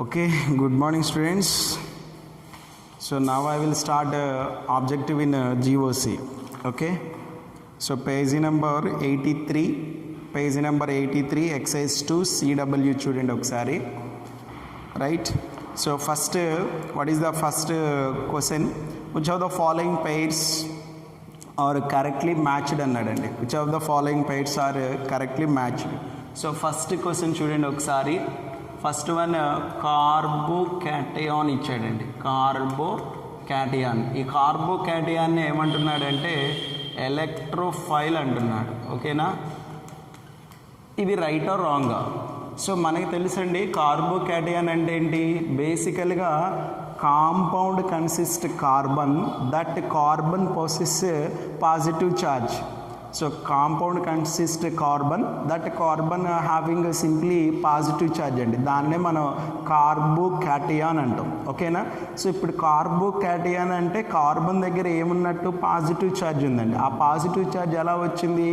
Okay, good morning students. So now I will start objective in GOC. Okay, so page number 83 exercise 2 CW student oksari, right? So first what is the first question? Which of the following pairs are correctly matched annadandi? Which of the following pairs are correctly matched? So first question student oksari, first one carbocation ఇచ్చాడండి. Carbocation, ఈ కార్బోకాటయాన్ని ఏమంటున్నాడంటే electrophile అంటున్నాడు. ఓకేనా, ఇది right are Ranga? So మనకి తెలుసండి carbocation అంటే ఏంటి, బేసికల్గా compound consist carbon, that carbon possess positive charge. So compound consist carbon, that carbon having simply positive charge అండి, దాన్నే మనం కార్బోకాటయాన్ అంటాం. ఓకేనా, సో ఇప్పుడు కార్బోకాటయాన్ అంటే కార్బన్ దగ్గర ఏమున్నట్టు పాజిటివ్ ఛార్జ్ ఉందండి. ఆ పాజిటివ్ ఛార్జ్ ఎలా వచ్చింది,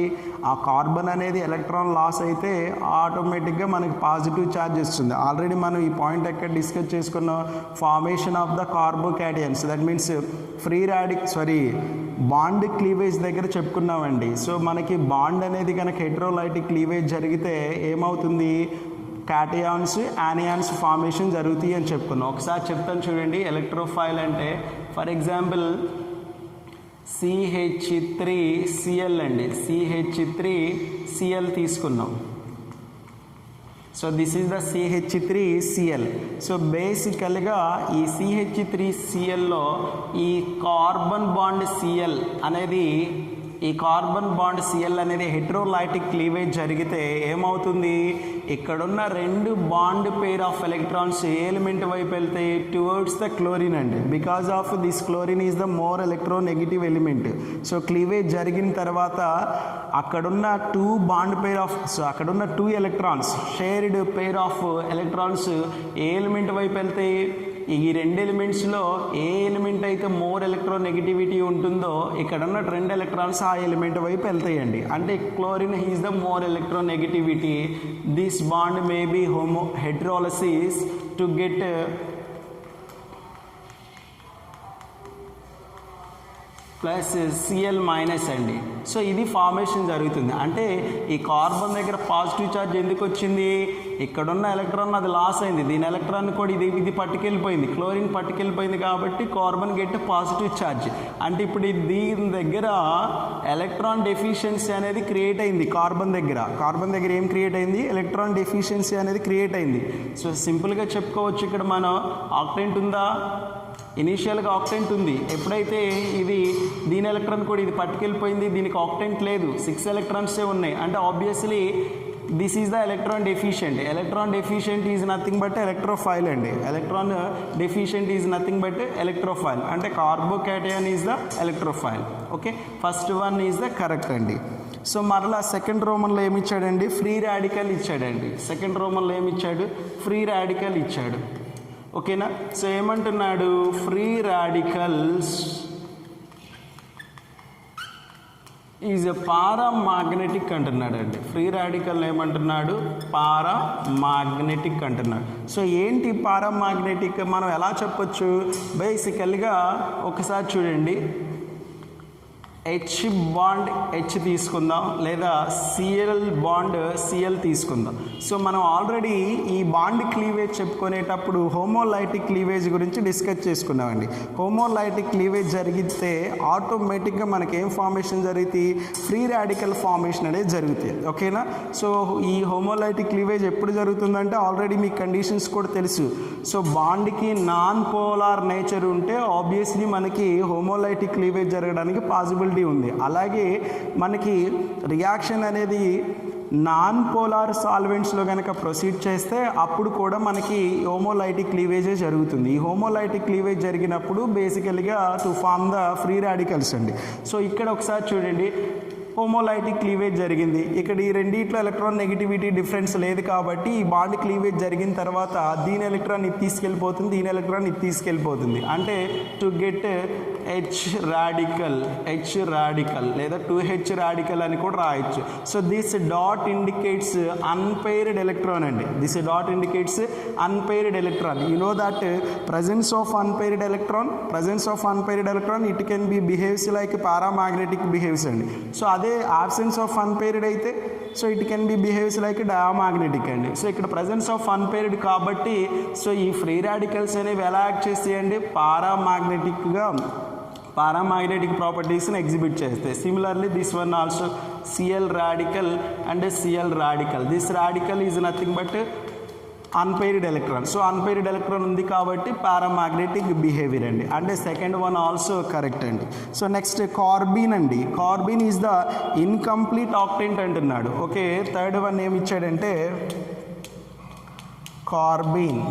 ఆ కార్బన్ అనేది ఎలక్ట్రాన్ లాస్ అయితే ఆటోమేటిక్గా మనకి పాజిటివ్ ఛార్జ్ వస్తుంది. ఆల్రెడీ మనం ఈ పాయింట్ ఎక్కడ డిస్కస్ చేసుకున్నాం, formation of the carbocations, that means free bond cleavage దగ్గర చెప్పుకున్నామండి. సో మనకి బాండ్ అనేది కనుక హెట్రోలైటిక్ క్లీవేజ్ జరిగితే ఏమవుతుంది, క్యాటయాన్స్ యానియాన్స్ ఫార్మేషన్ జరుగుతాయి అని చెప్పుకున్నాం. ఒకసారి చెప్తాను చూడండి. ఎలక్ట్రోఫైల్ అంటే ఫర్ ఎగ్జాంపుల్ CH3Cl అండి, CH3Cl తీసుకున్నాం. So this is the CH3Cl. So బేసికల్గా ఈ CH3Clలో ఈ కార్బన్ బాండ్ Cl అనేది హెట్రోలైటిక్ క్లీవేజ్ జరిగితే ఏమవుతుంది, ఇక్కడున్న రెండు bond pair of electrons A element వైపు వెళ్తాయి, టువర్డ్స్ ద క్లోరిన్ అండి. Because of this chlorine is the more electronegative element. So cleavage జరిగిన తర్వాత అక్కడున్న అక్కడున్న two electrons, shared pair of electrons A element వైపు వెళ్తాయి, ఈ రెండు ఎలిమెంట్స్లో ఏ ఎలిమెంట్ అయితే మోర్ ఎలక్ట్రోనెగటివిటీ ఉంటుందో ఇక్కడున్న రెండు ఎలక్ట్రాన్స్ ఆ ఎలిమెంట్ వైపు వెళ్తాయండి. అంటే chlorine is the more electronegativity. This bond may be heterolysis to get plus Cl minus అండి. సో ఇది ఫార్మేషన్ జరుగుతుంది. అంటే ఈ కార్బన్ దగ్గర పాజిటివ్ ఛార్జ్ ఎందుకు వచ్చింది, ఇక్కడున్న ఎలక్ట్రాన్ అది లాస్ అయింది, దీని ఎలక్ట్రాన్ కూడా ఇది పట్టుకెళ్ళిపోయింది, క్లోరిన్ పట్టుకెళ్ళిపోయింది, కాబట్టి కార్బన్ గెట్ పాజిటివ్ ఛార్జ్. అంటే ఇప్పుడు దీని దగ్గర ఎలక్ట్రాన్ డెఫిషియన్సీ అనేది క్రియేట్ అయింది. కార్బన్ దగ్గర ఏం క్రియేట్ అయింది, ఎలక్ట్రాన్ డెఫిషియన్సీ అనేది క్రియేట్ అయింది. సో సింపుల్గా చెప్పుకోవచ్చు, ఇక్కడ మనం ఆక్టెంట్ ఉందా, ఇనీషియల్గా ఆక్టెంట్ ఉంది. ఎప్పుడైతే దీని ఎలక్ట్రాన్ కూడా ఇది పట్టుకెళ్ళిపోయింది, దీనికి ఆక్టెంట్ లేదు, 6 ఎలక్ట్రాన్సే ఉన్నాయి. అంటే obviously this is the electron deficient. Electron deficient is nothing but electrophile అండి. Electron deficient is nothing but electrophile. అంటే carbocation is the electrophile. Okay, first one is the correct అండి. సో మరలా సెకండ్ రోమన్లో ఏమి ఇచ్చాడండి, ఫ్రీ రాడికల్ ఇచ్చాడండి. Second రోమన్లో ఏమి ఇచ్చాడు, ఫ్రీ రాడికల్ ఇచ్చాడు. ఓకేనా, సో ఏమంటున్నాడు, free radicals is a paramagnetic అంటున్నాడు అండి. ఫ్రీ రాడికల్ ఏమంటున్నాడు, పారామాగ్నెటిక్ అంటున్నాడు. సో ఏంటి పారామాగ్నెటిక్, మనం ఎలా చెప్పొచ్చు, బేసికల్గా ఒకసారి చూడండి, H బాండ్ H తీసుకుందాం, లేదా Cl బాండ్ Cl తీసుకుందాం. సో మనం ఆల్రెడీ ఈ బాండ్ క్లీవేజ్ చెప్పుకునేటప్పుడు హోమోలైటిక్ క్లీవేజ్ గురించి డిస్కస్ చేసుకున్నామండి. హోమోలైటిక్ క్లీవేజ్ జరిగితే ఆటోమేటిక్గా మనకేం ఫార్మేషన్ జరుగుతుంది, ఫ్రీ రాడికల్ ఫార్మేషన్ అనేది జరుగుతుంది. ఓకేనా, సో ఈ హోమోలైటిక్ క్లీవేజ్ ఎప్పుడు జరుగుతుందంటే ఆల్రెడీ మీ కండిషన్స్ కూడా తెలుసు. సో బాండ్కి నాన్ పోలార్ నేచర్ ఉంటే ఆబ్వియస్లీ మనకి హోమోలైటిక్ క్లీవేజ్ జరగడానికి పాసిబిలిటీ ఉంది. అలాగే మనకి రియాక్షన్ అనేది నాన్ పోలార్ సాల్వెంట్స్లో కనుక ప్రొసీడ్ చేస్తే అప్పుడు కూడా మనకి హోమోలైటిక్ క్లీవేజే జరుగుతుంది. ఈ హోమోలైటిక్ క్లీవేజ్ జరిగినప్పుడు బేసికల్గా to form the free radicals అండి. సో ఇక్కడ ఒకసారి చూడండి, హోమోలైటిక్ క్లీవేజ్ జరిగింది. ఇక్కడ ఈ రెండిట్లో ఎలక్ట్రాన్ నెగిటివిటీ డిఫరెన్స్ లేదు కాబట్టి ఈ బాండ్ క్లీవేజ్ జరిగిన తర్వాత దీని ఎలక్ట్రాన్ ఇది తీసుకెళ్ళిపోతుంది, దీని ఎలక్ట్రాన్ ఇది తీసుకెళ్ళిపోతుంది. అంటే టు గెట్ హెచ్ రాడికల్ లేదా 2H రాడికల్ అని కూడా రాయొచ్చు. So this dot indicates unpaired electron అండి. This dot indicates unpaired electron. You know that presence of unpaired electron it can be behaves like paramagnetic behaves అండి. So అదే absence of unpaired అయితే so it can B behaves like diamagnetic అండి. So ఇక్కడ presence of unpaired కాబట్టి so ఈ free radicals అనేవి ఎలా act చేస్తాయండి, paramagnetic ప్రాపర్టీస్ని exhibit చేస్తాయి. Similarly this one also Cl radical and Cl radical. This radical is nothing but unpaired electron. So unpaired electron ఉంది కాబట్టి paramagnetic behaviour అండి. అంటే సెకండ్ వన్ ఆల్సో కరెక్ట్ అండి. So next కార్బీన్ అండి. కార్బీన్ is the incomplete octet అంటున్నాడు. Okay, third one ఏమి ఇచ్చాడంటే కార్బీన్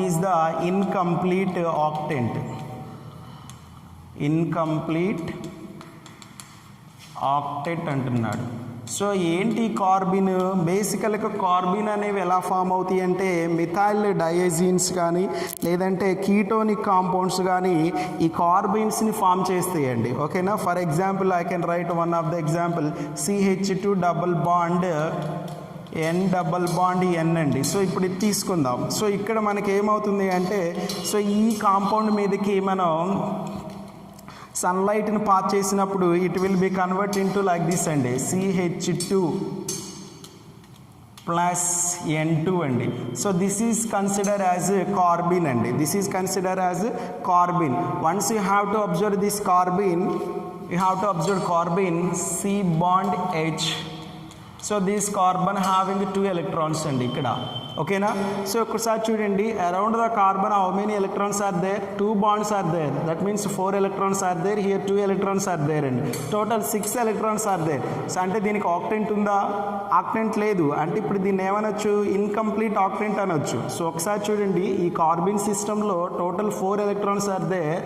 is the incomplete octet. అంటున్నాడు. సో ఏంటి కార్బిన్? బేసికల్గా కార్బిన్ అనేవి ఎలా ఫామ్ అవుతాయి అంటే మిథైల్ డయాజిన్స్ కానీ లేదంటే కీటోనిక్ కాంపౌండ్స్ కానీ ఈ కార్బిన్స్ని ఫామ్ చేస్తాయండి. ఓకేనా, for example I can write one of the example CH2 double bond N double bond N అండి. సో ఇప్పుడు ఇది తీసుకుందాం. సో ఇక్కడ మనకి ఏమవుతుంది అంటే సో ఈ కాంపౌండ్ మీదకి మనం సన్లైట్ని పాస్ చేసినప్పుడు it will be convert into like this అండి, CH2 ప్లస్ N2 అండి. So this is consider as carbene అండి. Once you have to observe this carbene, C bond H. So this carbon having 2 electrons అండి ఇక్కడ. ఓకేనా, so ఒకసారి చూడండి, around the carbon how many electrons are there? 2 bonds are there. That means 4 electrons are there. Here 2 electrons are there అండి. Total 6 electrons are there. So అంటే దీనికి octant ఉందా? Octant లేదు. అంటే ఇప్పుడు దీన్ని ఏమనొచ్చు? ఇన్కంప్లీట్ ఆక్టెంట్ అనొచ్చు. సో ఒకసారి చూడండి, ఈ కార్బన్ సిస్టంలో total 4 electrons are there.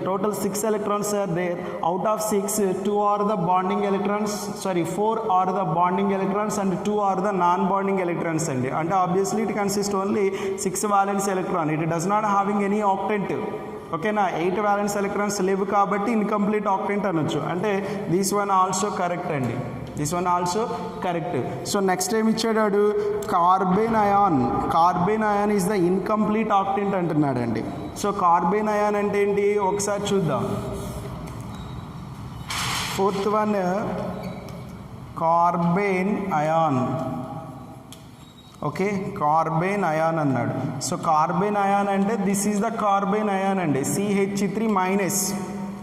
Total 6 electrons are there. Out of 6, 2 are the bonding electrons. 4 are the bonding electrons and 2 are the non-bonding electrons అండి. అంటే obviously it consists only 6 valence electron. It does not having any octet. ఓకేనా, 8 valence electrons లేవు కాబట్టి incomplete octet అనొచ్చు. అంటే this one also correct అండి. So next ఏమి ఇచ్చాడు? Carbanion is the incomplete octet అంటున్నాడు అండి. సో కార్బన్ అయాన్ అంటే ఏంటి ఒకసారి చూద్దాం. Fourth one carbanion. Okay, carbanion అన్నాడు. సో కార్బన్ అయాన్ అంటే this is the carbanion అండి, CH3 మైనస్.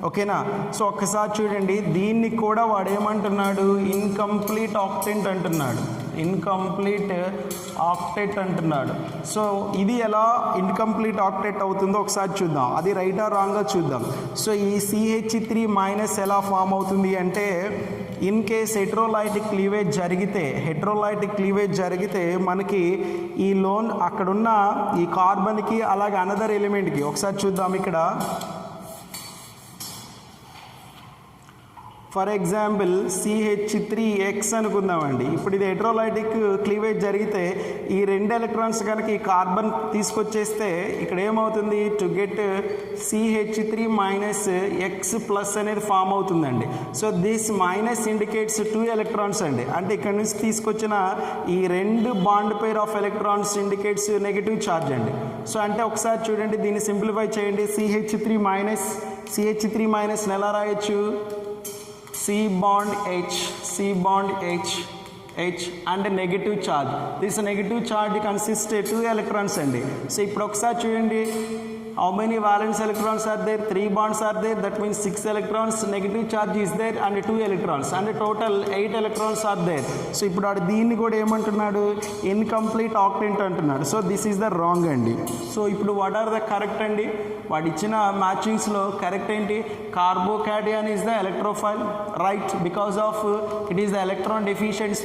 ఓకేనా, సో ఒక్కసారి చూడండి, దీన్ని కూడా వాడు ఏమంటున్నాడు? ఇన్కంప్లీట్ ఆక్టెంట్ అంటున్నాడు. సో ఇది ఎలా ఇన్కంప్లీట్ ఆక్టెంట్ అవుతుందో ఒకసారి చూద్దాం. అది రైటా రాంగ్గా చూద్దాం. సో ఈ CH3 మైనస్ ఎలా ఫామ్ అవుతుంది అంటే ఇన్ కేస్ హెట్రోలైటిక్ క్లీవేజ్ జరిగితే మనకి ఈ లోన్ అక్కడున్న ఈ కార్బన్కి అలాగే అనదర్ ఎలిమెంట్కి ఒకసారి చూద్దాం. ఇక్కడ ఫర్ ఎగ్జాంపుల్ CH3X అనుకుందామండి. ఇప్పుడు ఇది హెట్రోలైటిక్ క్లీవేజ్ జరిగితే ఈ 2 ఎలక్ట్రాన్స్ కనుక ఈ కార్బన్ తీసుకొచ్చేస్తే ఇక్కడ ఏమవుతుంది? To get CH3 minus X plus అనేది ఫామ్ అవుతుందండి. So this minus indicates 2 electrons అండి. అంటే ఇక్కడ నుంచి తీసుకొచ్చిన ఈ 2 bond pair of electrons indicates negative charge అండి. సో అంటే ఒకసారి చూడండి, దీన్ని సింప్లిఫై చేయండి. CH3 మైనస్ ఎలా రాయొచ్చు? C bond H and negative charge. This negative charge consists 2 electrons అండి. సో ఇప్పుడు ఒకసారి చూడండి, how many valence electrons are there? 3 bonds are there. That means 6 electrons. Negative charge is there and 2 electrons and total 8 electrons are there. So ఇప్పుడు వాడు దీన్ని కూడా ఏమంటున్నాడు? Incomplete octet అంటున్నాడు. So this is the wrong అండి. So ఇప్పుడు what are the correct అండి? వాడు ఇచ్చిన మ్యాచింగ్స్లో కరెక్ట్ ఏంటి? Carbocation is the electrophile, right, because of it is the electron deficient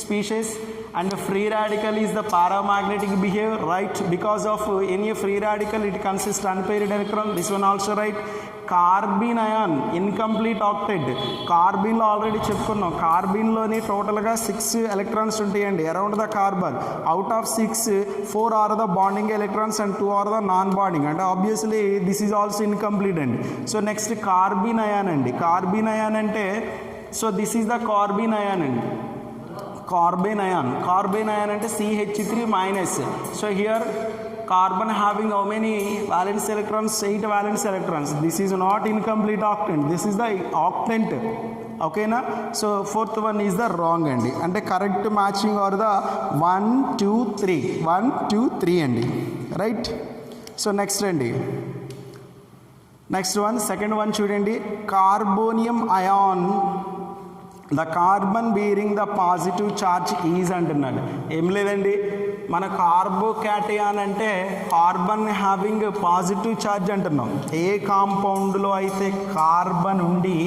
species. And the free radical is the paramagnetic behavior, right, because of any free radical it consists first unpaired electron. This one also right. Carbene anion incomplete octet. కార్బిన్లో already చెప్పుకున్నాం, కార్బిన్లోని టోటల్గా 6 electrons ఉంటాయండి around the carbon. Out of 6, 4 are the bonding electrons and 2 are the non bonding. అంటే obviously this is also incomplete అండి. So next carbene anion అండి. Carbene anion అంటే so this is the carbene anion అండి. Carbon ion అంటే CH3-. So here carbon having how many valence electrons? 8 valence electrons. This is not incomplete octant, this is the octant. Okay na? So fourth one is the wrong andi. Ante correct matching or the 1 2 3 andi, right? So next andi, next one, second one chudandi, carbonium ion. The carbon bearing the positive charge is అంటున్నాడు. ఏం లేదండి, మన carbocation అంటే carbon having positive charge అంటున్నాం. ఏ కాంపౌండ్లో అయితే carbon ఉండి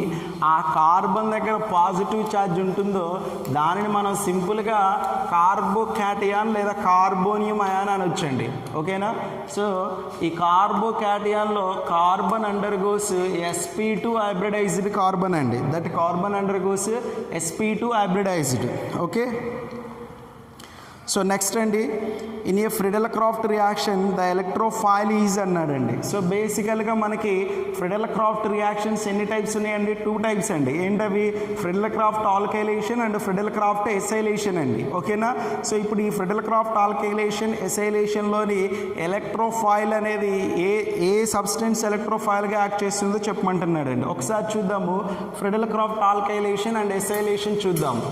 ఆ కార్బన్ దగ్గర పాజిటివ్ ఛార్జ్ ఉంటుందో దానిని మనం సింపుల్గా కార్బోకాటయాన్ లేదా కార్బోనియం అయాన్ అని వచ్చండి. ఓకేనా? సో ఈ కార్బోకాటయాన్లో carbon undergoes sp2 hybridized carbon అండి. That carbon undergoes sp2 hybridized. Okay. So next అండి, in a Friedel Craft reaction the electrophile is అన్నాడండి. సో బేసికల్గా మనకి ఫ్రిడెల్-క్రాఫ్ట్ రియాక్షన్స్ ఎన్ని టైప్స్ ఉన్నాయండి? 2 టైప్స్ అండి. ఏంటవి? ఫ్రిడెల్-క్రాఫ్ట్ ఆల్కైలేషన్ అండ్ ఫ్రిడెల్-క్రాఫ్ట్ ఎసైలేషన్ అండి. ఓకేనా? సో ఇప్పుడు ఈ ఫ్రిడెల్-క్రాఫ్ట్ ఆల్కైలేషన్ ఎసైలేషన్లోని ఎలక్ట్రోఫైల్ అనేది ఏ సబ్స్టెన్స్ ఎలక్ట్రోఫైల్గా యాక్ట్ చేస్తుందో చెప్పమంటున్నాడండి. ఒకసారి చూద్దాము. ఫ్రిడెల్-క్రాఫ్ట్ ఆల్కైలేషన్ అండ్ ఎసైలేషన్ చూద్దాము.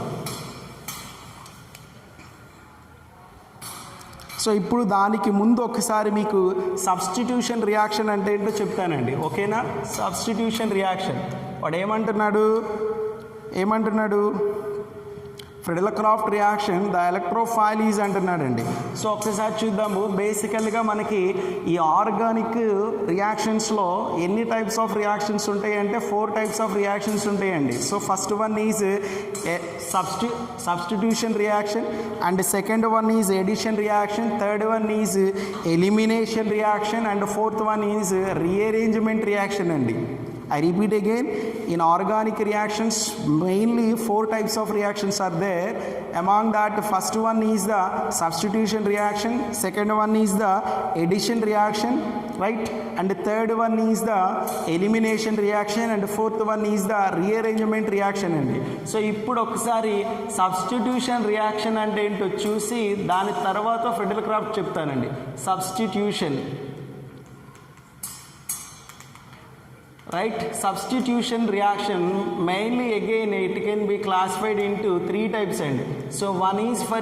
సో ఇప్పుడు దానికి ముందు ఒకసారి మీకు సబ్స్టిట్యూషన్ రియాక్షన్ అంటే ఏంటో చెప్తానండి. ఓకేనా? సబ్స్టిట్యూషన్ రియాక్షన్ వాడు ఏమంటున్నాడు Friedel Craft reaction the electrophile is అంటున్నాడండి. సో ఒకసారి చూద్దాము. బేసికల్గా మనకి ఈ ఆర్గానిక్ రియాక్షన్స్లో ఎన్ని టైప్స్ ఆఫ్ రియాక్షన్స్ ఉంటాయి అంటే 4 టైప్స్ ఆఫ్ రియాక్షన్స్ ఉంటాయండి. So first one is substitution reaction, and second one is addition reaction, third one is elimination reaction, and fourth one is rearrangement reaction అండి. I repeat again, in organic reactions mainly 4 types of reactions are there. Among that, first one is the substitution reaction, second one is the addition reaction, right, and the third one is the elimination reaction, and the fourth one is the rearrangement reaction అండి. So ఇప్పుడు ఒకసారి substitution reaction అంటే ఏంటో చూసి దాని తర్వాత ఫ్రిడెల్-క్రాఫ్ట్ చెప్తానండి. Substitution, right? Substitution reaction mainly again it can be classified into 3 types and so one is for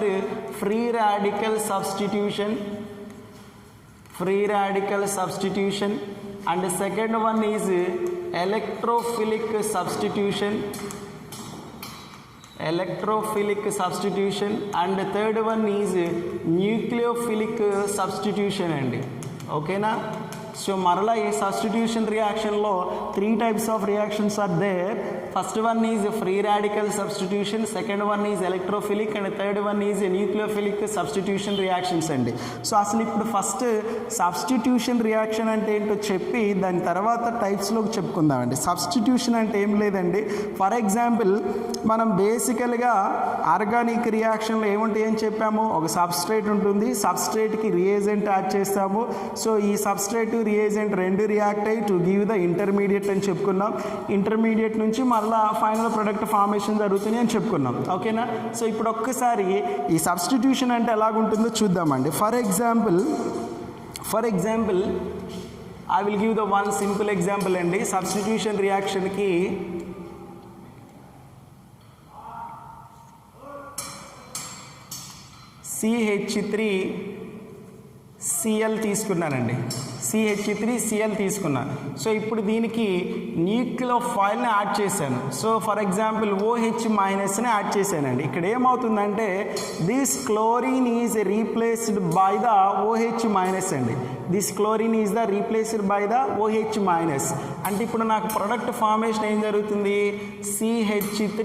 free radical substitution, and the second one is electrophilic substitution, and the third one is nucleophilic substitution అండి. ఓకేనా? So మరలా ఈ substitution రియాక్షన్లో 3 types of reactions are there. First one is free radical substitution, second one is electrophilic, and third one is nucleophilic substitution reactions అండి. So అసలు ఇప్పుడు first substitution reaction అంటే ఏంటో చెప్పి దాని తర్వాత టైప్స్లోకి చెప్పుకుందామండి. సబ్స్టిట్యూషన్ అంటే ఏం లేదండి, ఫర్ ఎగ్జాంపుల్ మనం బేసికల్గా ఆర్గానిక్ రియాక్షన్లో ఏముంటాయి అని చెప్పాము, ఒక సబ్స్ట్రేట్ ఉంటుంది, సబ్స్ట్రేట్కి రియేజెంట్ యాడ్ చేస్తాము. సో ఈ సబ్స్ట్రేట్ రియేజెంట్ 2 రియాక్ట్ అయ్యి టు గివ్ ద ఇంటర్మీడియట్ అని చెప్పుకున్నాం. ఇంటర్మీడియట్ నుంచి మళ్ళీ ఫైనల్ ప్రొడక్ట్ ఫార్మేషన్ జరుగుతుంది అని చెప్పుకున్నాం. ఓకేనా? సో ఇప్పుడు ఒక్కసారి ఈ సబ్స్టిట్యూషన్ అంటే ఎలాగుంటుందో చూద్దామండి. For example I will give the one simple example అండి. సబ్స్టిట్యూషన్ రియాక్షన్కి CH3Cl తీసుకున్నానండి. CH3Cl తీసుకున్నాను. సో ఇప్పుడు దీనికి న్యూక్లియోఫైల్ని యాడ్ చేశాను. So for example OH- add చేశానండి. ఇక్కడ ఏమవుతుందంటే this chlorine is replaced by the OH- అండి. This chlorine is the replaced by the OH-. అంటే ఇప్పుడు నాకు ప్రొడక్ట్ ఫార్మేషన్ ఏం జరుగుతుంది, CH3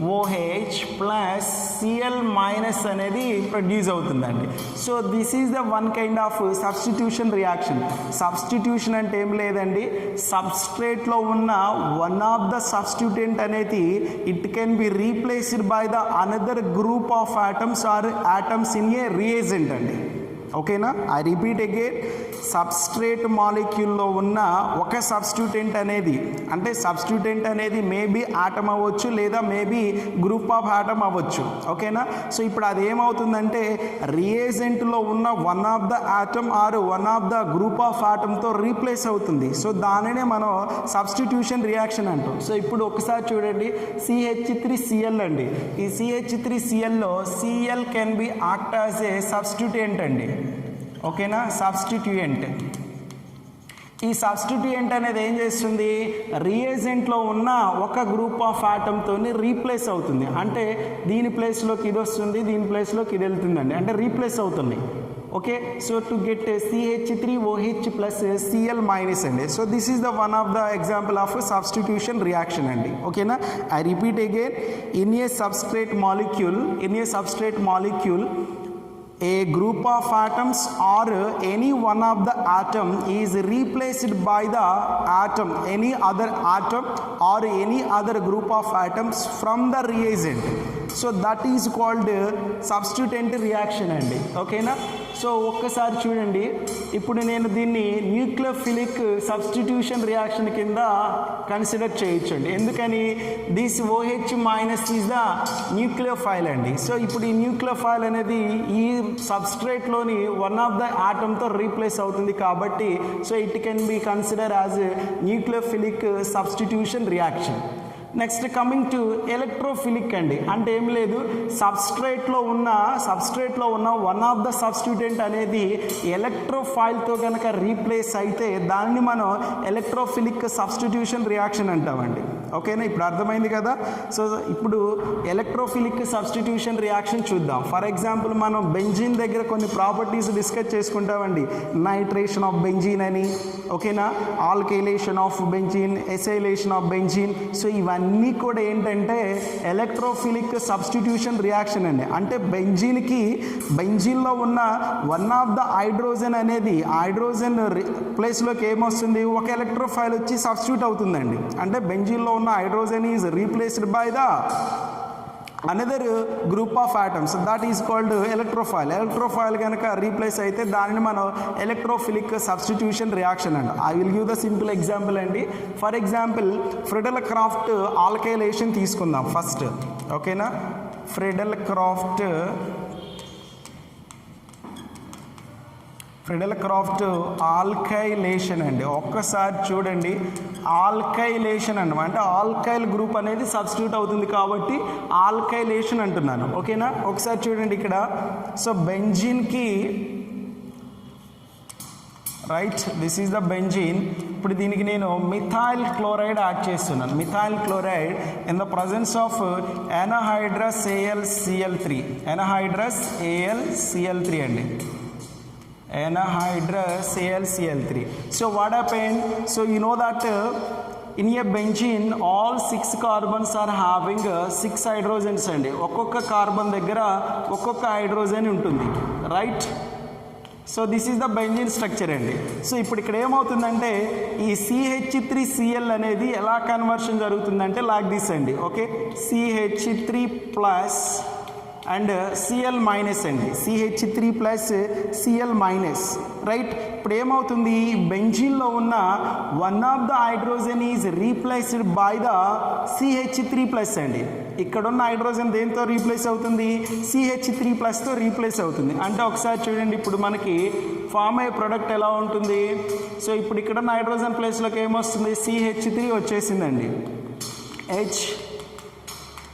OH plus Cl minus అనేది ప్రొడ్యూస్ అవుతుందండి. So this is the one kind of substitution reaction. Substitution అంటే ఏం లేదండి, సబ్స్ట్రేట్లో ఉన్న వన్ ఆఫ్ ద సబ్స్టిట్యూటెంట్ అనేది it can be replaced by the another group of atoms or atoms in a reagent అండి. ఓకేనా, I repeat again, substrate మాలిక్యూల్లో ఉన్న ఒక సబ్స్టిట్యూటెంట్ అనేది, అంటే సబ్స్టిట్యూటెంట్ అనేది మేబీ ఆటమ్ అవ్వచ్చు లేదా మేబీ గ్రూప్ ఆఫ్ ఆటమ్ అవ్వచ్చు. ఓకేనా, సో ఇప్పుడు అది ఏమవుతుందంటే రియేజెంట్లో ఉన్న one of the atom or one of the group of ఆటమ్తో రీప్లేస్ అవుతుంది. సో దానినే మనం సబ్స్టిట్యూషన్ రియాక్షన్ అంటాం. సో ఇప్పుడు ఒకసారి చూడండి, CH3Cl అండి. ఈ CH3Clలో Cl can be act as A substituent అండి. ఓకేనా, సబ్స్టిట్యూయెంట్. ఈ సబ్స్టిట్యూయెంట్ అనేది ఏం చేస్తుంది, రియేజెంట్లో ఉన్న ఒక గ్రూప్ ఆఫ్ ఆటమ్తో రీప్లేస్ అవుతుంది. అంటే దీని ప్లేస్లోకి ఇది వస్తుంది, దీని ప్లేస్లోకి ఇది వెళ్తుందండి, అంటే రీప్లేస్ అవుతుంది. Okay, so to get CH3OH plus Cl minus అండి. So this is the one of the example of substitution reaction అండి. ఓకేనా, I repeat again, in a substrate molecule a group of atoms or any one of the atom is replaced by the atom, any other atom or any other group of atoms from the reagent. So that is called substituent reaction అండి. ఓకేనా, so ఒక్కసారి చూడండి, ఇప్పుడు నేను దీన్ని nucleophilic substitution reaction కింద consider చేయొచ్చండి. ఎందుకని, this OH minus is the nucleophile అండి. సో ఇప్పుడు ఈ న్యూక్లియోఫైల్ అనేది ఈ సబ్స్ట్రేట్లోని వన్ ఆఫ్ ద ఆటమ్తో రీప్లేస్ అవుతుంది కాబట్టి so it can be consider as nucleophilic substitution reaction. Next coming to electrophilic అండి. అంటే ఏం లేదు, సబ్స్ట్రేట్లో ఉన్న వన్ ఆఫ్ ద సబ్స్టిట్యూటెంట్ అనేది ఎలక్ట్రోఫైల్తో కనుక రీప్లేస్ అయితే దాన్ని మనం ఎలక్ట్రోఫిలిక్ సబ్స్టిట్యూషన్ రియాక్షన్ అంటామండి. ఓకేనా, ఇప్పుడు అర్థమైంది కదా. సో ఇప్పుడు ఎలక్ట్రోఫిలిక్ సబ్స్టిట్యూషన్ రియాక్షన్ చూద్దాం. ఫర్ ఎగ్జాంపుల్ మనం బెంజీన్ దగ్గర కొన్ని ప్రాపర్టీస్ డిస్కస్ చేసుకుంటామండి. నైట్రేషన్ ఆఫ్ బెంజీన్ అని, ఓకేనా, alkylation of benzene, acylation of benzene. So ఇవన్నీ కూడా ఏంటంటే ఎలక్ట్రోఫిలిక్ సబ్స్టిట్యూషన్ రియాక్షన్ అండి. అంటే బెంజీన్లో ఉన్న వన్ ఆఫ్ ద హైడ్రోజన్ అనేది హైడ్రోజన్ ప్లేస్లోకి ఏమొస్తుంది, ఒక ఎలక్ట్రోఫైల్ వచ్చి సబ్స్టిట్యూట్ అవుతుందండి. అంటే బెంజీన్లో ఉన్న hydrogen is replaced by the another group of atoms, that is called electrophile కనుక రీప్లేస్ అయితే దానిని మనం ఎలక్ట్రోఫిలిక్ సబ్స్టిట్యూషన్ రియాక్షన్ అండి. I will give the simple example అండి. ఫర్ ఎగ్జాంపుల్ ఫ్రెడెల్ క్రాఫ్ట్ ఆల్కైలేషన్ తీసుకుందాం ఫస్ట్. ఓకేనా, ఫ్రెడెల్ క్రాఫ్ట్ ఆల్కైలేషన్ అండి. ఒక్కసారి చూడండి, ఆల్కైలేషన్ అన్నమాట. అంటే ఆల్కైల్ గ్రూప్ అనేది సబ్స్టిట్యూట్ అవుతుంది కాబట్టి ఆల్కైలేషన్ అంటున్నాను. ఓకేనా, ఒకసారి చూడండి ఇక్కడ. సో బెంజీన్కి right, this is the benzene. ఇప్పుడు దీనికి నేను మిథైల్ క్లోరైడ్ యాడ్ చేస్తున్నాను. Methyl chloride in the presence of anhydrous AlCl3 అండి. Anhydrous AlCl3. So what happened? So you know that in a benzene all 6 carbons are having 6 hydrogens అండి. ఒక్కొక్క carbon దగ్గర ఒక్కొక్క hydrogen ఉంటుంది, right. So this is the benzene structure అండి. So ఇప్పుడు ఇక్కడ ఏమవుతుందంటే ఈ CH3Cl అనేది ఎలా కన్వర్షన్ జరుగుతుందంటే లాగ్ దిస్ అండి. Okay, CH3 plus and Cl minus అండి, CH3 plus Cl minus, right. ఇప్పుడు ఏమవుతుంది, బెంజీన్లో ఉన్న one of the hydrogen is replaced by the CH3 plus అండి. ఇక్కడున్న హైడ్రోజన్ దేంతో రీప్లేస్ అవుతుంది, CH3 ప్లస్తో రీప్లేస్ అవుతుంది. అంటే ఒకసారి చూడండి, ఇప్పుడు మనకి ఫామ్ అయ్యే ప్రొడక్ట్ ఎలా ఉంటుంది. సో ఇప్పుడు ఇక్కడున్న హైడ్రోజన్ ప్లేస్లోకి ఏమొస్తుంది, CH3 వచ్చేసిందండి. H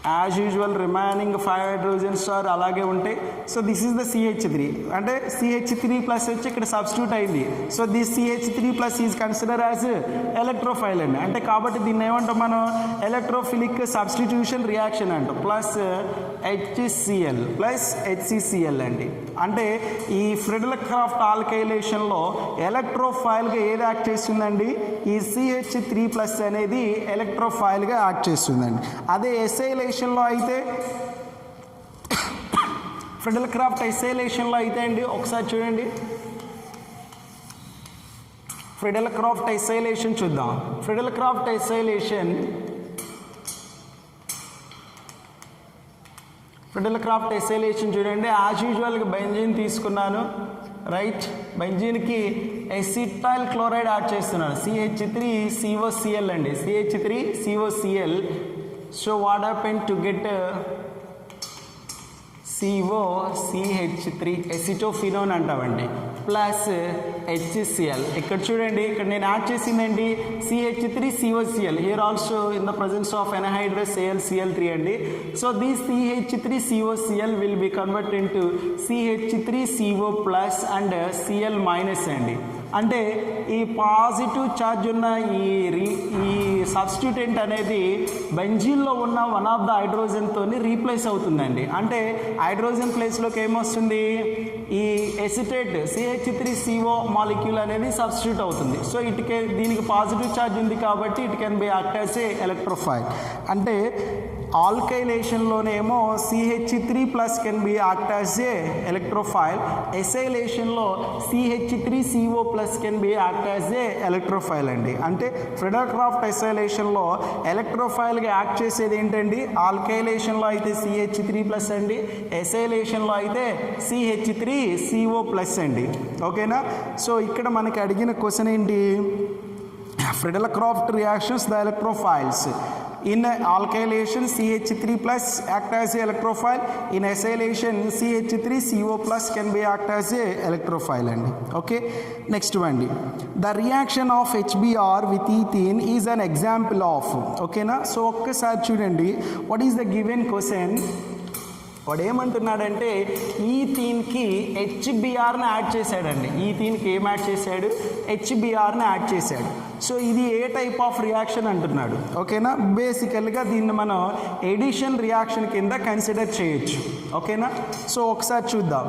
as usual remaining 5 hydrogens are అలాగే ఉంటాయి. So this is the CH3, అంటే CH3 ప్లస్ వచ్చి ఇక్కడ సబ్స్టిట్యూట్ అయింది. So this CH3 plus is consider as electrophile అండి. అంటే కాబట్టి దీన్ని ఏమంటాం మనం, ఎలక్ట్రోఫిలిక్ సబ్స్టిట్యూషన్ రియాక్షన్ అంటాం. ప్లస్ HCl ప్లస్ HCCl అండి. అంటే ఈ ఫ్రెడెల్ క్రాఫ్ట్ ఆల్కైలేషన్లో ఎలక్ట్రోఫైల్గా ఏది యాక్ట్ చేస్తుందండి, ఈ CH3 ప్లస్ అనేది ఎలక్ట్రోఫైల్గా యాక్ట్ చేస్తుందండి. అదే ఎసైలేషన్ ఎసైలేషన్లో అయితే ఫ్రెడెల్ క్రాఫ్ట్ ఎసైలేషన్లో అయితే అండి ఒకసారి చూడండి, ఫ్రెడెల్ క్రాఫ్ట్ ఎసైలేషన్ చూద్దాం. ఫ్రెడెల్ క్రాఫ్ట్ ఎసైలేషన్, ఫ్రెడెల్ క్రాఫ్ట్ ఎసైలేషన్ చూడండి. యాజ్ యూజువల్గా బెంజీన్ తీసుకున్నాను, రైట్. బెంజీన్కి ఎసిటైల్ క్లోరైడ్ యాడ్ చేస్తున్నాను, CH3COCl అండి, CH3COCl. So what happen to get COCH3 acetophenone అంటామండి, ప్లస్ HCl. ఇక్కడ చూడండి, ఇక్కడ నేను యాడ్ చేసిందండి CH3COCl. Here also in the presence of anhydrous AlCl3 అండి. So this CH3COCl will be convert into CH3CO plus and Cl minus అండి. అంటే ఈ పాజిటివ్ ఛార్జ్ ఉన్న ఈ సబ్స్టిట్యూటెంట్ అనేది బెంజీన్లో ఉన్న వన్ ఆఫ్ ద హైడ్రోజన్తో రీప్లేస్ అవుతుందండి. అంటే హైడ్రోజన్ ప్లేస్లోకి ఏమొస్తుంది, ఈ ఎసిటేట్ CH3CO మాలిక్యూల్ అనేది సబ్స్టిట్యూట్ అవుతుంది. సో దీనికి పాజిటివ్ ఛార్జ్ ఉంది కాబట్టి it can be act as a electrophile. అంటే ఆల్కైలేషన్లోనేమో CH3 plus can be act as a electrophile, ఎసైలేషన్లో CH3CO plus can be act as a electrophile అండి. అంటే ఫ్రెడెల్ క్రాఫ్ట్ ఎసైలేషన్లో ఎలక్ట్రోఫైల్గా యాక్ట్ చేసేది ఏంటండి, ఆల్కైలేషన్లో అయితే CH3 ప్లస్ అండి, ఎసైలేషన్లో అయితే CH3CO ప్లస్ అండి. ఓకేనా. సో ఇక్కడ మనకి అడిగిన క్వశ్చన్ ఏంటి, Friedel craft reactions the electrophiles. In alkylation CH3 plus act as a electrophile, in acylation CH3CO plus can be act as a electrophile and okay. Next one, the reaction of HBr with ethene is an example of, okay na. So okkasari chudandi, what is the given question. వాడు ఏమంటున్నాడంటే ఈథీన్కి HBrని add చేశాడండి. ఈథీన్కి ఏం add చేశాడు, HBrని add చేశాడు. So ఇది ఏ type of reaction అంటున్నాడు, ఓకేనా. బేసికల్గా దీన్ని మనం ఎడిషన్ రియాక్షన్ కింద కన్సిడర్ చేయొచ్చు, ఓకేనా. సో ఒకసారి చూద్దాం.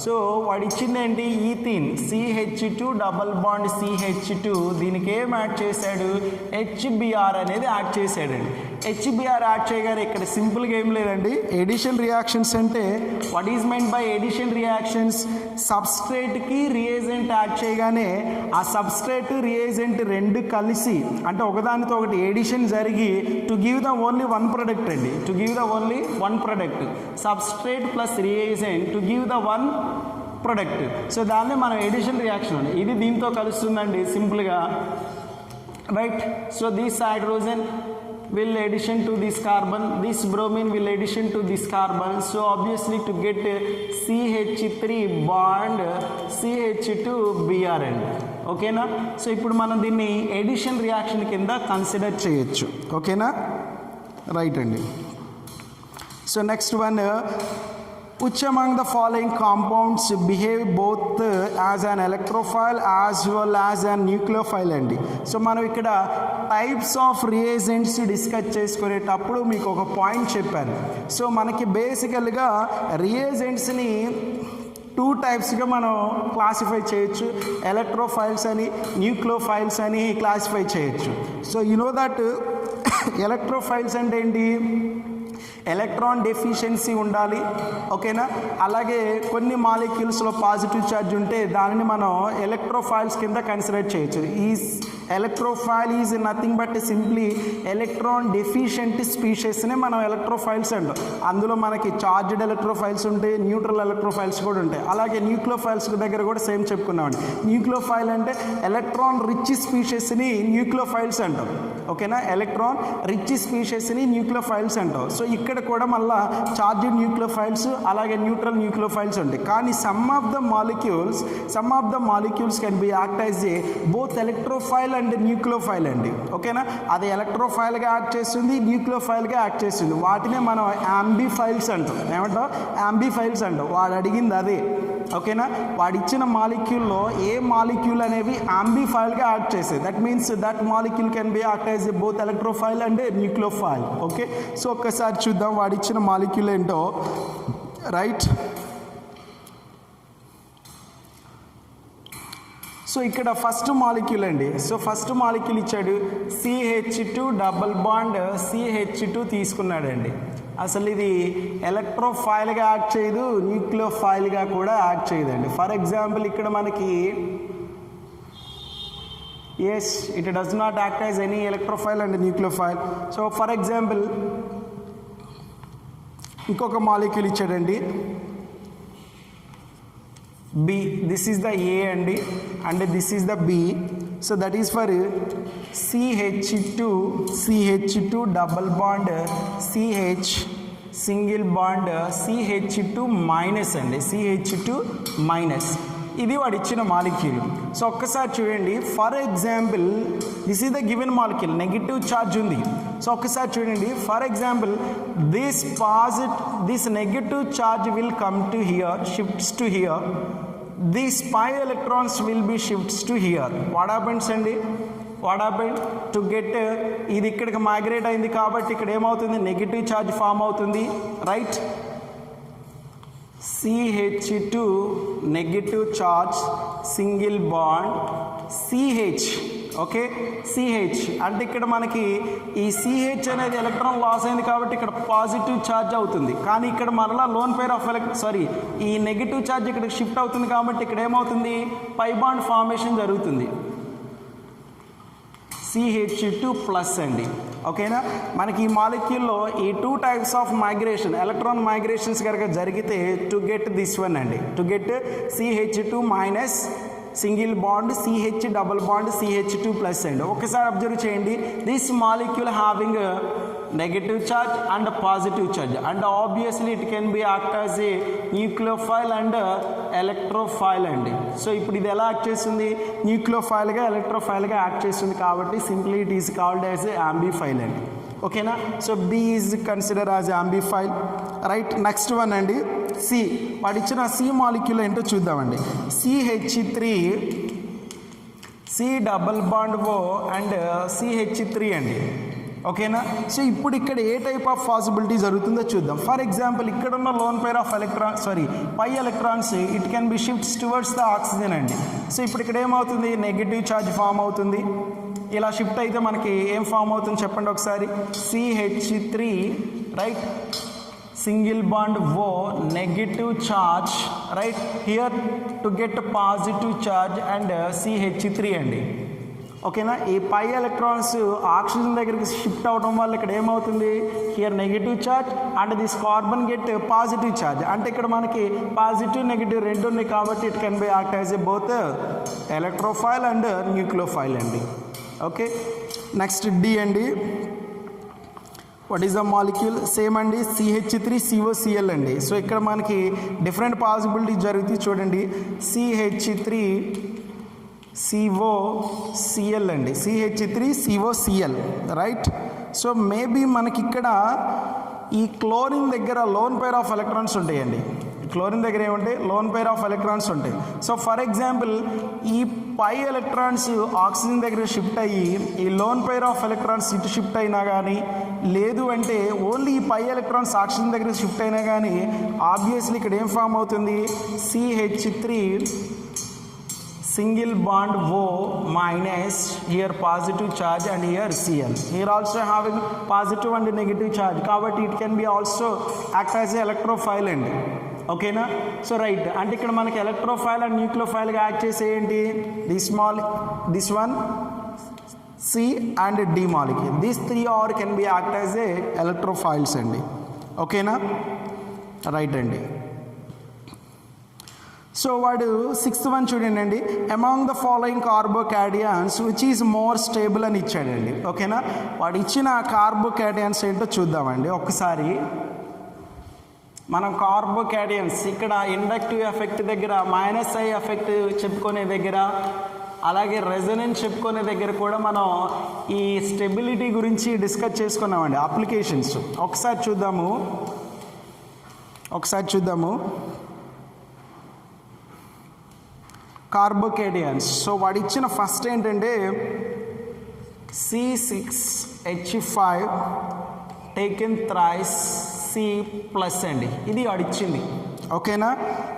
సో వాడు ఇచ్చిందేంటి, ethene CH2 double bond CH2, దీనికి ఏం యాడ్ చేశాడు, HBr అనేది యాడ్ చేశాడండి. HBr యాడ్ చేయగానే ఇక్కడ సింపుల్గా ఏం లేదండి, ఎడిషన్ రియాక్షన్స్ అంటే what is meant by addition reactions, సబ్స్ట్రేట్కి రియేజెంట్ యాడ్ చేయగానే ఆ సబ్స్ట్రేట్ రియేజెంట్ రెండు కలిసి, అంటే ఒకదానితో ఒకటి ఎడిషన్ జరిగి to give the only one product అండి, to give the only one product, substrate plus reagent to give the one product. So దాన్ని మనం ఎడిషన్ రియాక్షన్, ఇది దీంతో కలుస్తుందండి సింపుల్గా, right. So this hydrogen will addition to this carbon, this bromine will addition to this carbon. So obviously to get CH3 bond CH2Br అండి, ఓకేనా. So ఇప్పుడు మనం దీన్ని ఎడిషన్ రియాక్షన్ కింద కన్సిడర్ చేయొచ్చు, ఓకేనా, రైట్ అండి. So next one, which among the following compounds behave both as an electrophile as well as a nucleophile అండి. సో మనం ఇక్కడ టైప్స్ ఆఫ్ రియేజెంట్స్ డిస్కస్ చేసుకునేటప్పుడు మీకు ఒక పాయింట్ చెప్పాను. సో మనకి బేసికల్గా రియేజెంట్స్ని టూ టైప్స్గా మనం క్లాసిఫై చేయొచ్చు, ఎలక్ట్రోఫైల్స్ అని న్యూక్లియోఫైల్స్ అని క్లాసిఫై చేయొచ్చు. So you know that electrophiles అంటే ఏంటి, ఎలక్ట్రాన్ డెఫిషియన్సీ ఉండాలి, ఓకేనా. అలాగే కొన్ని మాలిక్యూల్స్లో పాజిటివ్ ఛార్జ్ ఉంటే దానిని మనం ఎలక్ట్రోఫైల్స్ కింద కన్సిడర్ చేయొచ్చు. ఈ electrophile is nothing but simply electron deficient స్పీషీస్నే మనం ఎలక్ట్రోఫైల్స్ అంటాం. అందులో మనకి చార్జ్డ్ ఎలక్ట్రోఫైల్స్ ఉంటాయి, న్యూట్రల్ ఎలక్ట్రోఫైల్స్ కూడా ఉంటాయి. అలాగే న్యూక్లియోఫైల్స్ దగ్గర కూడా సేమ్ చెప్పుకున్నామండి. న్యూక్లియోఫైల్ అంటే ఎలక్ట్రాన్ రిచ్ స్పీషీస్ని న్యూక్లియోఫైల్స్ అంటాం, ఓకేనా. ఎలక్ట్రాన్ రిచ్ స్పీషీస్ని న్యూక్లియోఫైల్స్ అంటాం. సో ఇక్కడ కూడా మళ్ళీ చార్జ్డ్ న్యూక్లియోఫైల్స్ అలాగే న్యూట్రల్ న్యూక్లియోఫైల్స్ ఉంటాయి. కానీ some of the molecules can be act as a both electrophile and nucleophile అండి, ఓకేనా. అది ఎలక్ట్రోఫైల్గా యాక్ట్ చేస్తుంది, న్యూక్లియోఫైల్గా యాక్ట్ చేస్తుంది. వాటినే మనం యాంబిఫైల్స్ అంటాం. ఏమంటాం, యాంబిఫైల్స్ అంటాం. వాడు అడిగింది అదే, ఓకేనా. వాడు ఇచ్చిన మాలిక్యూల్లో ఏ మాలిక్యూల్ అనేవి యాంబిఫైల్గా యాక్ట్ చేసేది, that means that molecule can be act as both electrophile and nucleophile, okay. So ఒక్కసారి చూద్దాం వాడు ఇచ్చిన మాలిక్యూల్ ఏంటో, రైట్. సో ఇక్కడ ఫస్ట్ మాలిక్యూల్ అండి. సో ఫస్ట్ మాలిక్యూల్ ఇచ్చాడు CH2 డబల్ బాండ్ CH2 తీసుకున్నాడండి, అసలు ఇది ఎలక్ట్రోఫైల్గా యాక్ట్ చేయదు, న్యూక్లియోఫైల్గా కూడా యాక్ట్ చేయదండి. ఫర్ ఎగ్జాంపుల్ ఇక్కడ మనకి yes, it does not act as any electrophile and nucleophile. So for example, ఇంకొక మాలిక్యూల్ ఇచ్చాడండి B, this is the A అండి and this is the B. So that is for CH2 double bond CH single bond CH2 minus అండి, CH2 minus. ఇది వాడు ఇచ్చిన molecule. So ఒక్కసారి చూడండి, for example this is the given molecule, negative charge ఉంది. So ఒక్కసారి చూడండి, for example this negative charge will come to hear, shifts to hear, these pi electrons will be shifts to here. What happens అండి, what happened to get, ఇది ఇక్కడికి migrate అయింది కాబట్టి ఇక్కడ ఏమవుతుంది, నెగిటివ్ ఛార్జ్ ఫామ్ అవుతుంది, right. CH2 negative charge single bond CH, okay. CH అంటే ఇక్కడ మనకి ఈ CH అనేది ఎలక్ట్రాన్ లాస్ అయింది కాబట్టి ఇక్కడ పాజిటివ్ ఛార్జ్ అవుతుంది, కానీ ఇక్కడ మరలా లోన్ పేర్ ఆఫ్ ఈ నెగిటివ్ ఛార్జ్ ఇక్కడ షిఫ్ట్ అవుతుంది కాబట్టి ఇక్కడ ఏమవుతుంది, పై బాండ్ ఫార్మేషన్ జరుగుతుంది, CH2 ప్లస్ అండి, ఓకేనా. మనకి ఈ మాలిక్యూల్లో ఈ 2 types of migration, electron migrations కనుక జరిగితే టు గెట్ దిస్ వన్ అండి, to get CH2 minus single bond CH double bond CH2 plus అండి. ఒకసారి అబ్జర్వ్ చేయండి, this molecule having negative charge and positive charge and obviously it can be act as A nucleophile and electrophile అండి. So ఇప్పుడు ఇది ఎలా act చేస్తుంది, న్యూక్లియోఫైల్గా ఎలక్ట్రోఫైల్గా act చేస్తుంది కాబట్టి simply it is called as a ambiphile అండి, ఓకేనా. So B is consider as ambiphile, right. Next one అండి C, వాడు ఇచ్చిన C మాలిక్యూల్ ఏంటో చూద్దామండి. CH3 C double bond O and CH3 అండి, ఓకేనా. సో ఇప్పుడు ఇక్కడ ఏ టైప్ ఆఫ్ పాసిబిలిటీ జరుగుతుందో చూద్దాం. ఫర్ ఎగ్జాంపుల్ ఇక్కడ ఉన్న lone pair of pi electrons it can be shifts towards the oxygen అండి. సో ఇప్పుడు ఇక్కడ ఏమవుతుంది, నెగిటివ్ ఛార్జ్ ఫామ్ అవుతుంది, ఇలా షిఫ్ట్ అయితే మనకి ఏం ఫామ్ అవుతుంది చెప్పండి ఒకసారి, CH3 right, single bond O negative charge right here to get positive charge and CH3 అండి, ఓకేనా. ఈ పై ఎలక్ట్రాన్స్ ఆక్సిజన్ దగ్గరికి షిఫ్ట్ అవడం వల్ల ఇక్కడ ఏమవుతుంది, here negative charge and this carbon get positive charge, అంటే ఇక్కడ మనకి పాజిటివ్ నెగిటివ్ రెండు ఉన్నాయి కాబట్టి it can be act as a both electrophile and nucleophile అండి, ఓకే. నెక్స్ట్ D అండి, what is the molecule, same అండి, CH3COCl అండి. సో ఇక్కడ మనకి డిఫరెంట్ పాసిబిలిటీ జరుగుతుంది చూడండి, CH3COCl అండి, CH3COCl రైట్. సో మేబీ మనకి ఇక్కడ ఈ క్లోరిన్ దగ్గర లోన్ పేర్ ఆఫ్ ఎలక్ట్రాన్స్ ఉంటాయండి, క్లోరిన్ దగ్గర ఏముంటాయి, లోన్ పేర్ ఆఫ్ ఎలక్ట్రాన్స్ ఉంటాయి. సో ఫర్ ఎగ్జాంపుల్ ఈ పై ఎలక్ట్రాన్స్ ఆక్సిజన్ దగ్గర షిఫ్ట్ అయ్యి ఈ లోన్ పేర్ ఆఫ్ ఎలక్ట్రాన్స్ ఇటు షిఫ్ట్ అయినా కానీ, లేదు అంటే ఓన్లీ ఈ పై ఎలక్ట్రాన్స్ ఆక్సిజన్ దగ్గర షిఫ్ట్ అయినా కానీ ఆబ్వియస్లీ ఇక్కడ ఏం ఫామ్ అవుతుంది, CH3 single bond O minus here positive charge and here Cl, here also having positive and negative charge కాబట్టి it can be also act as electrophile అండి, ఓకేనా. సో రైట్, అంటే ఇక్కడ మనకి ఎలక్ట్రోఫైల్ అండ్ న్యూక్లియోఫైల్గా యాక్ట్ చేసే ఏంటి, this one C and D molecule, these 3 are can be act as A electrophiles అండి, ఓకేనా, రైట్ అండి. సో వాడు 6th వన్ చూడండి అండి, among the following carbocations which is more stable అని ఇచ్చాడండి, ఓకేనా. వాడు ఇచ్చిన కార్బోకాటియాన్స్ ఏంటో చూద్దామండి ఒకసారి. మనం కార్బోకాటియన్స్ ఇక్కడ ఇండక్టివ్ ఎఫెక్ట్ దగ్గర -I ఎఫెక్ట్ చెప్పుకునే దగ్గర, అలాగే రెజొనెన్స్ చెప్పుకునే దగ్గర కూడా మనం ఈ స్టెబిలిటీ గురించి డిస్కస్ చేసుకున్నామండి, అప్లికేషన్స్. ఒకసారి చూద్దాము కార్బోకాటియన్స్. సో వాడు ఇచ్చిన ఫస్ట్ ఏంటంటే C6H5 టేకెన్ థ్రైస్ C+ అండి, ఇది వాడిచ్చింది, ఓకేనా.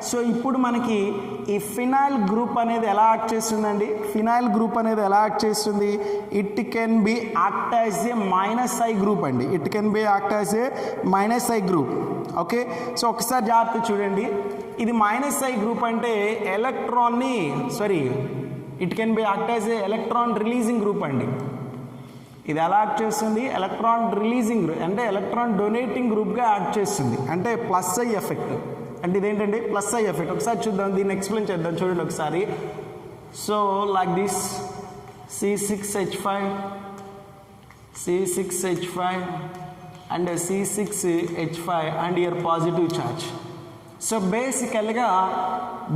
సో ఇప్పుడు మనకి ఈ ఫినాయిల్ గ్రూప్ అనేది ఎలా యాక్ట్ చేస్తుందండి, ఫినాయిల్ గ్రూప్ అనేది ఎలా యాక్ట్ చేస్తుంది, it can be act as a -I group అండి, it can be act as a -I group. Okay, so ఒకసారి జాగ్రత్త చూడండి, ఇది -I గ్రూప్ అంటే ఎలక్ట్రాన్ని it can be act as a electron releasing group అండి. ఇది ఎలా యాక్ట్ చేస్తుంది, ఎలక్ట్రాన్ రిలీజింగ్ గ్రూప్ అంటే ఎలక్ట్రాన్ డొనేటింగ్ గ్రూప్గా యాక్ట్ చేస్తుంది, అంటే +I ఎఫెక్ట్. అంటే ఇదేంటండి +I ఎఫెక్ట్. ఒకసారి చూద్దాం, దీన్ని ఎక్స్ప్లెయిన్ చేద్దాం, చూడండి ఒకసారి. So like this C6H5 and C6H5 and here positive charge. So బేసికల్గా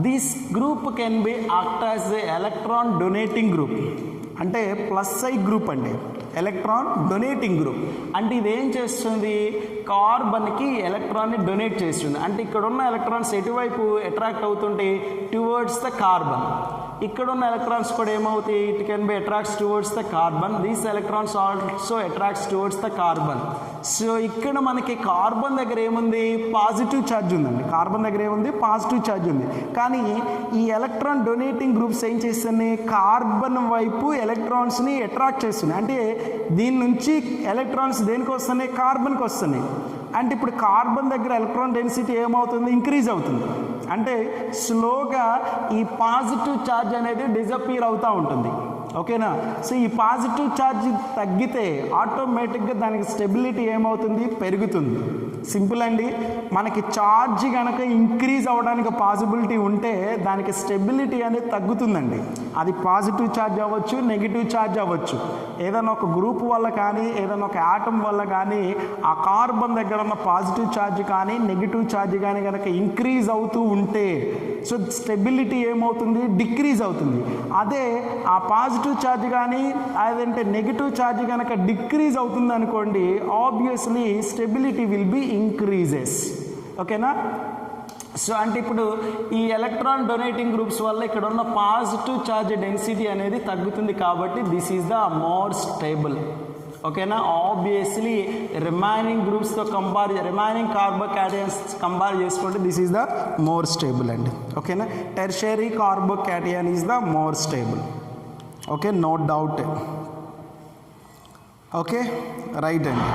this group can be act as a electron donating group, అంటే +I గ్రూప్ అండి, ఎలక్ట్రాన్ డొనేటింగ్ గ్రూప్. అంటే ఇదేం చేస్తుంది, కార్బన్కి ఎలక్ట్రాన్ని డొనేట్ చేస్తుంది. అంటే ఇక్కడ ఉన్న ఎలక్ట్రాన్స్ ఎటువైపు అట్రాక్ట్ అవుతుంటే టువర్డ్స్ ద కార్బన్, ఇక్కడ ఉన్న ఎలక్ట్రాన్స్ కూడా ఏమవుతాయి, it can B attracts towards the carbon, these electrons also attracts towards the carbon. So ఇక్కడ మనకి కార్బన్ దగ్గర ఏముంది, పాజిటివ్ ఛార్జ్ ఉందండి, కార్బన్ దగ్గర ఏముంది, పాజిటివ్ ఛార్జ్ ఉంది. కానీ ఈ ఎలక్ట్రాన్ డొనేటింగ్ గ్రూప్స్ ఏం చేస్తున్నాయి, కార్బన్ వైపు ఎలక్ట్రాన్స్ని అట్రాక్ట్ చేస్తున్నాయి. అంటే దీని నుంచి ఎలక్ట్రాన్స్ దేనికి వస్తున్నాయి, కార్బన్కి వస్తున్నాయి. అంటే ఇప్పుడు కార్బన్ దగ్గర ఎలక్ట్రాన్ డెన్సిటీ ఏమవుతుంది, ఇంక్రీజ్ అవుతుంది. అంటే స్లోగా ఈ పాజిటివ్ ఛార్జ్ అనేది డిజపియర్ అవుతూ ఉంటుంది. ఓకేనా. సో ఈ పాజిటివ్ ఛార్జ్ తగ్గితే ఆటోమేటిక్గా దానికి స్టెబిలిటీ ఏమవుతుంది, పెరుగుతుంది. సింపుల్ అండి, మనకి ఛార్జ్ కనుక ఇంక్రీజ్ అవ్వడానికి పాసిబిలిటీ ఉంటే దానికి స్టెబిలిటీ అనేది తగ్గుతుందండి. అది పాజిటివ్ ఛార్జ్ అవ్వచ్చు, నెగిటివ్ ఛార్జ్ అవ్వచ్చు. ఏదైనా ఒక గ్రూప్ వల్ల కానీ ఏదైనా ఒక ఆటమ్ వల్ల కానీ ఆ కార్బన్ దగ్గర ఉన్న పాజిటివ్ ఛార్జ్ కానీ నెగిటివ్ ఛార్జ్ కానీ కనుక ఇంక్రీజ్ అవుతూ ఉంటే సో స్టెబిలిటీ ఏమవుతుంది, డిక్రీజ్ అవుతుంది. అదే ఆ పాజిటివ్ ఛార్జ్ కానీ అదంటే నెగిటివ్ ఛార్జ్ కనుక డిక్రీజ్ అవుతుంది అనుకోండి, obviously stability will be increases. ఓకేనా. సో అంటే ఇప్పుడు ఈ ఎలక్ట్రాన్ డొనేటింగ్ గ్రూప్స్ వల్ల ఇక్కడ ఉన్న పాజిటివ్ ఛార్జ్ డెన్సిటీ అనేది తగ్గుతుంది, కాబట్టి this is the more stable. ఓకేనా. ఆబ్వియస్లీ రిమైనింగ్ గ్రూప్స్తో రిమైనింగ్ కార్బోకాటయాన్స్ కంపేర్ చేసుకుంటే this is the more stable అండి. ఓకేనా. Tertiary carbocation is the more stable. Okay, no doubt. Okay, right అండి.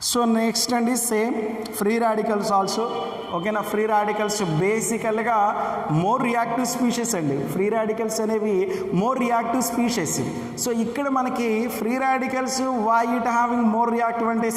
సో నెక్స్ట్ అండి సేమ్ ఫ్రీ రాడికల్స్ ఆల్సో. ఓకేనా. Free radicals బేసికల్గా more reactive species అండి. Free radicals అనేవి more reactive species. So ఇక్కడ మనకి free radicals why it having more reactive అంటే